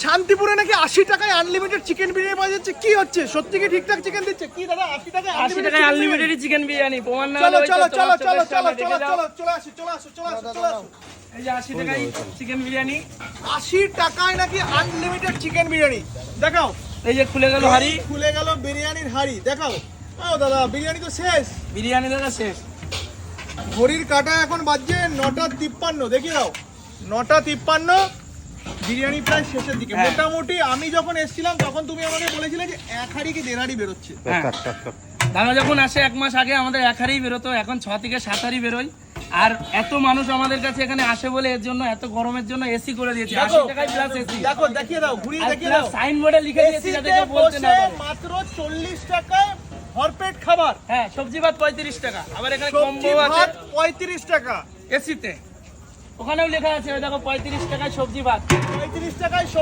শান্তিপুরে নাকি 80 টাকায় আনলিমিটেড চিকেন বিরিয়ানি পাওয়া যাচ্ছে, কি হচ্ছে? সত্যি কি ঠিকঠাক চিকেন দিচ্ছে? কি দাদা 80 টাকায় 80 টাকায় আনলিমিটেড চিকেন বিরিয়ানি প্রমাণ না চলো হলে চলো চলো চলো চলো চলো চলো চলে আসো চলে আসো চলে আসো চলে আসো। এই যে 80 টাকায় চিকেন বিরিয়ানি, 80 টাকায় নাকি আনলিমিটেড চিকেন বিরিয়ানি। দেখাও, এই যে খুলে গেল হাড়ি, খুলে গেল বিরিয়ানির হাড়ি। দেখাও। ও দাদা বিরিয়ানি তো শেষ, বিরিয়ানি দাদা শেষ। ঘড়ির কাঁটা এখন বাজছে 9টা 53। দেখিয়ে দাও 9টা 53, বিরিয়ানি প্রায় শেষের দিকে। হ্যাঁ। মোটামুটি আমি যখন এসেছিলাম তখন তুমি আমাকে বলেছিলে যে 1 হাড়ি কি 1.5 হাড়ি বেরোচ্ছে। হ্যাঁ। দাদা যখন আসে 1 মাস আগে আমাদের 1 হাড়ি বেরোতো, এখন 6 থেকে 7 হাড়ি বেরোয়। আর এত মানুষ আমাদের কাছে এখানে আসে বলে এর জন্য, এত গরমের জন্য এসি করে দিয়েছি 80 টাকায় প্লাস এসি। দেখো দেখিয়ে দাও, ঘুরিয়ে আর দেখিয়ে প্লাস দাও, সাইনবোর্ডে লিখে দিয়েছি যাতে কেউ বলতে না পারে। মাত্র 40 টাকায় ভরপেট খাবার। হ্যাঁ, সবজি ভাত 35 টাকা, আবার এখানে সবজি কম্বো আছে ভাত 35 টাকা এসিতে। ওখানেও লেখা আছে ওই দেখো 35 টাকায় সবজি ভাত। 35 টাকায়